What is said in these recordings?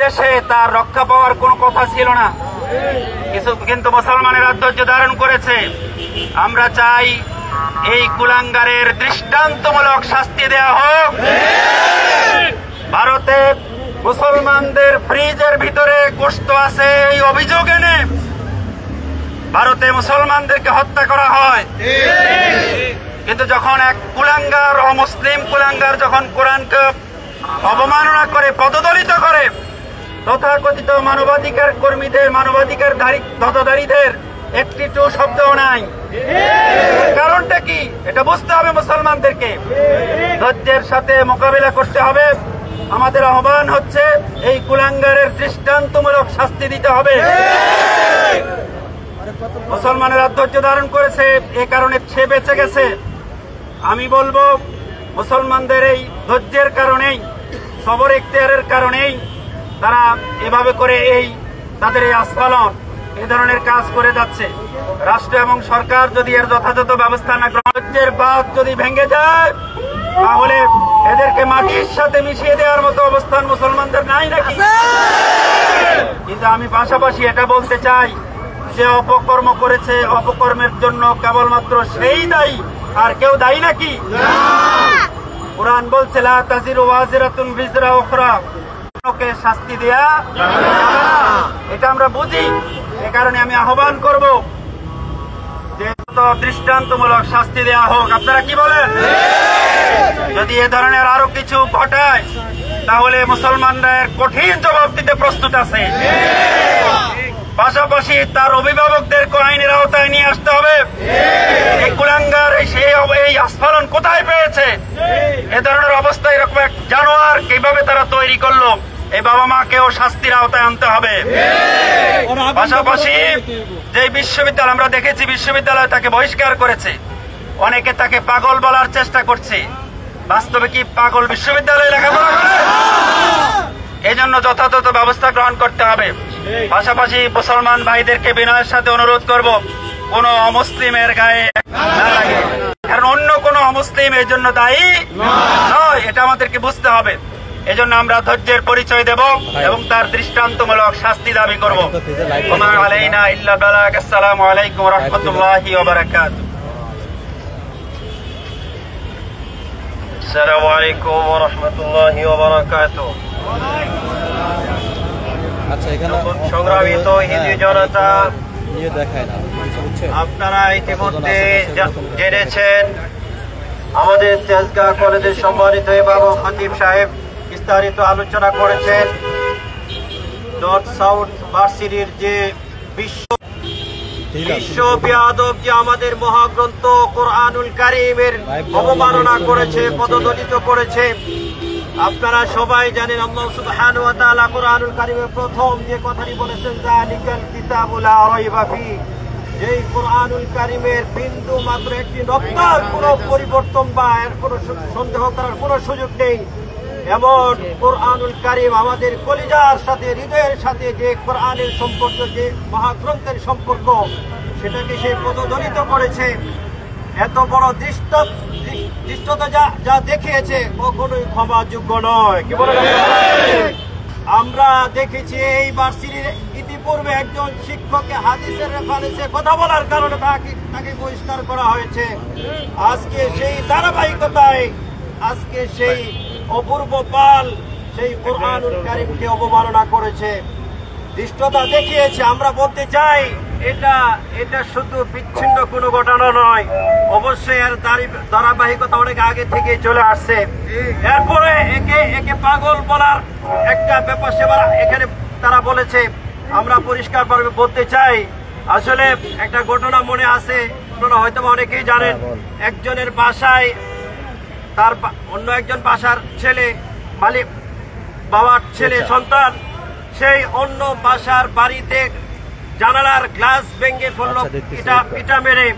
দেশে তার রক্ষা পাওয়ার কোনো কথা ছিল না, কিন্তু মুসলমানেরা ধৈর্য ধারণ করেছে। আমরা চাই এই কুলাঙ্গারের দৃষ্টান্তমূলক শাস্তি দেয়া হোক। ভারতে মুসলমানদের ফ্রিজের ভিতরে গোশত আছে এই অভিযোগ এনে ভারতে মুসলমানদেরকে হত্যা করা হয়। কিন্তু যখন এক কুলাঙ্গার, অমুসলিম কুলাঙ্গার যখন কোরআনকে অবমাননা করে, পদদলিত করে, তথাকথিত মানবাধিকার কর্মীদের, মানবাধিকার ধারীদের একটি টু শব্দও নাই। কারণটা কি এটা বুঝতে হবে মুসলমানদেরকে। ধৈর্যের সাথে মোকাবিলা করতে হবে। আমাদের আহ্বান হচ্ছে এই কুলাঙ্গারের দৃষ্টান্তমূলক শাস্তি দিতে হবে। মুসলমানেরা ধৈর্য ধারণ করেছে, এ কারণে সে বেঁচে গেছে। আমি বলবো মুসলমানদের এই ধৈর্যের কারণেই, সবর ইখতিয়ারের কারণেই তারা এভাবে করে তাদের এই আস্ফালন, এ ধরনের কাজ করে যাচ্ছে। রাষ্ট্র এবং সরকার যদি এর যথাযথ ব্যবস্থা না গ্রহণ, ধৈর্যের বাঁধ যদি ভেঙে যায় তাহলে এদেরকে মাটির সাথে মিশিয়ে দেওয়ার মতো অবস্থান মুসলমানদের নাই নাকি? কিন্তু আমি পাশাপাশি এটা বলতে চাই, যে অপকর্ম করেছে, অপকর্মের জন্য কেবলমাত্র সেই দায়ী, আর কেউ দায়ী নাকি? কুরআন বলছে লা তাজিরু ওয়াজিরাতুন বিজরা উখরা, ওকে শাস্তি দেয়া এটা আমরা বুঝি। এ কারণে আমি আহ্বান করব যে দৃষ্টান্তমূলক শাস্তি দেয়া হোক। আপনারা কি বলেন? যদি এ ধরনের আরো কিছু ঘটায় তাহলে মুসলমানরা কঠিন জবাব দিতে প্রস্তুত আছে। পাশাপাশি তার অভিভাবকদেরকে আইনের আওতায় নিয়ে আসতে হবে। এই কুলাঙ্গার এই আস্ফালন কোথায় পেয়েছে? এ ধরনের অবস্থা, এরকম এক জানোয়ার কিভাবে তারা তৈরি করলো, এই বাবা মাকেও শাস্তির আওতায় আনতে হবে। পাশাপাশি যে বিশ্ববিদ্যালয় আমরা দেখেছি, বিশ্ববিদ্যালয় তাকে বহিষ্কার করেছে, অনেকে তাকে পাগল বলার চেষ্টা করছে। বাস্তবে কি পাগল বিশ্ববিদ্যালয়ে লেখাপড়া করে? এই জন্য যথাযথ ব্যবস্থা গ্রহণ করতে হবে। পাশাপাশি মুসলমান ভাইদেরকে বিনয়ের সাথে অনুরোধ করব, কোন অমুসলিমের গায়ে না লাগে, কারণ অন্য কোন অমুসলিম এর জন্য দায়ী নয়, এটা আমাদেরকে বুঝতে হবে। এজন্য আমরা ধৈর্যের পরিচয় দেব এবং তার দৃষ্টান্তমূলক শাস্তি দাবি করব। ওমা আলাইনা ইল্লা বালাগ। আসসালামু আলাইকুম ওয়া রাহমাতুল্লাহি ওয়া বারাকাতুহু। আসসালামু আলাইকুম ওয়া রাহমাতুল্লাহি ওয়া বারাকাতুহু। আচ্ছা, এখানে সংগ্রামিত হিন্দু জনতা, আপনারা ইতিমধ্যে জেনেছেন আমাদের তেজগাঁ কলেজের সম্মানিত ইমাম খতিব সাহেব বিস্তারিত আলোচনা করেছেন নর্থ সাউথ ভার্সিটির যে বিশ্ববিয়াদব যে আমাদের মহাগ্রন্থ কোরআনুল কারীমের অবমাননা করেছে, পদদলিত করেছে। আপনারা সবাই জানেন আল্লাহ সুবহানাহু ওয়া তাআলা কোরআনুল কারীমের প্রথম যে কথাটি বলেছেন, যালিকাল কিতাবু লা রাইবা ফিহি, যেই কোরআনুল কারীমের বিন্দু মাত্র একটি নক্তার কোনো পরিবর্তন বা এর কোনো সন্দেহ করার কোনো সুযোগ নেই। এমন কোরআনুল কারীম আমাদের কলিজার সাথে, হৃদয়ের সাথে যে কোরআনের সম্পর্ক, যে মহাগ্রন্থের সম্পর্ক, সেটাকে সে পদদলিত করেছে। এত বড় দৃষ্টতা যা দেখিয়েছে কখনোই ক্ষমাযোগ্য নয়। কি বলে আমরা দেখেছি এই ভার্সিটির ইতিপূর্বে একজন শিক্ষককে হাদিসের রেফারেন্সে কথা বলার কারণে তাকে বহিষ্কার করা হয়েছে। আজকে সেই ধারাবাহিকতায় আজকে সেই অপূর্ব পাল সেই কোরআনুল কারীমকে অবমাননা করেছে, দৃষ্টতা দেখিয়েছে। আমরা বলতে চাই এটা শুধু বিচ্ছিন্ন কোনো ঘটনা নয়, অবশ্যই এর ধারাবাহিকতা অনেক আগে থেকে চলে আসছে। এরপরে একে পাগল বলার একটা ব্যাপার সেবার এখানে তারা বলেছে। আমরা পরিষ্কারভাবে বলতে চাই, আসলে একটা ঘটনা মনে আছে, আপনারা হয়তো অনেকেই জানেন, একজনের বাসায় তার অন্য একজন বাসার ছেলে, মালিক বাবার ছেলে সন্তান, সেই অন্য বাসার বাড়িতে জানালার গ্লাস ভেঙে ফেললো পিটা মেরে।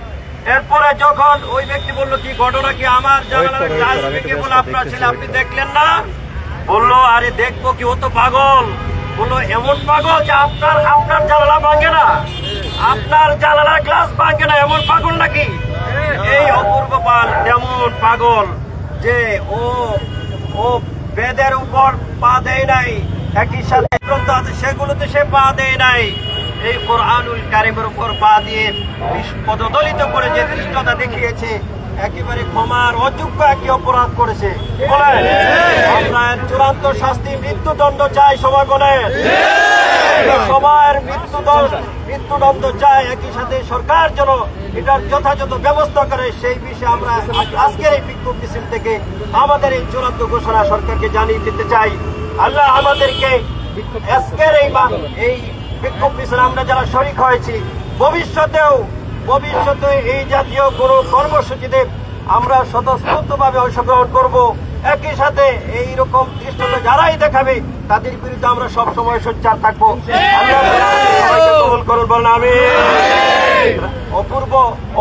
এরপরে যখন ওই ব্যক্তি বললো, কি ঘটনা কি, আমার জানালার গ্লাস ভেঙে বলে আপনার ছেলে, আপনি দেখলেন না? বললো, আরে দেখবো কি, ও তো পাগল। বললো, এমন পাগল যে আপনার জানালা ভাঙে না, আপনার জানালার গ্লাস ভাঙে না, এমন পাগল নাকি? এই অপূর্ব পাল তেমন পাগল যে ও বেদের উপর পা দেয় নাই, একই সাথে গ্রন্থ আছে সেগুলোতে সে পা দেয় নাই, এই কোরআনুল কারীমের উপর পা দিয়ে পদদলিত করে যে ধৃষ্টতা দেখিয়েছে, একেবারে ক্ষমার অযোগ্য একই অপরাধ করেছে। বলেন আমরা চূড়ান্ত শাস্তি মৃত্যুদণ্ড চাই, সবাই বলেন সবার মৃত্যুদণ্ড চাই। একই সাথে সরকার যেন এটার যথাযথ ব্যবস্থা করে, সেই বিষয়ে আমরা আজকের এই বিক্ষোভ মিছিল থেকে আমাদের এই চূড়ান্ত ঘোষণা সরকারকে জানিয়ে দিতে চাই। আল্লাহ আমাদেরকে আজকের এই বিক্ষোভ মিছিলে আমরা যারা শরীক হয়েছি, ভবিষ্যতে এই জাতীয় কোনো কর্মসূচিতে আমরা স্বতঃস্ফূর্তভাবে অংশগ্রহণ করব। একই সাথে এইরকম দৃশ্যটা যারাই দেখাবে তাদের বিরুদ্ধে আমরা সব সময় সোচ্চার থাকবো।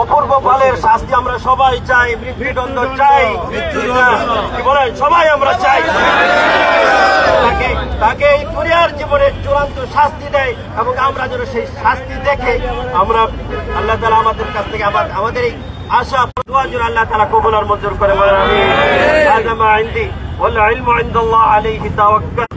অপূর্ব ফলের শাস্তি আমরা সবাই চাই, মৃত্যুদণ্ড চাই, বলেন সবাই আমরা চাই। তাকে এই দুনিয়ার জীবনে চূড়ান্ত শাস্তি দেয় এবং আমরা যেন সেই শাস্তি দেখে আমরা আল্লাহ তাআলা আমাদের কাছ থেকে আমাদের এই আশা দোয়া যেন আল্লাহ তাআলা কবুল আর মঞ্জুর করে। বলেন আমিন। হাযা মা ইনদি ওয়াল ইলমু ইনদাল্লাহ আলাইহি তাওয়াক্কাল।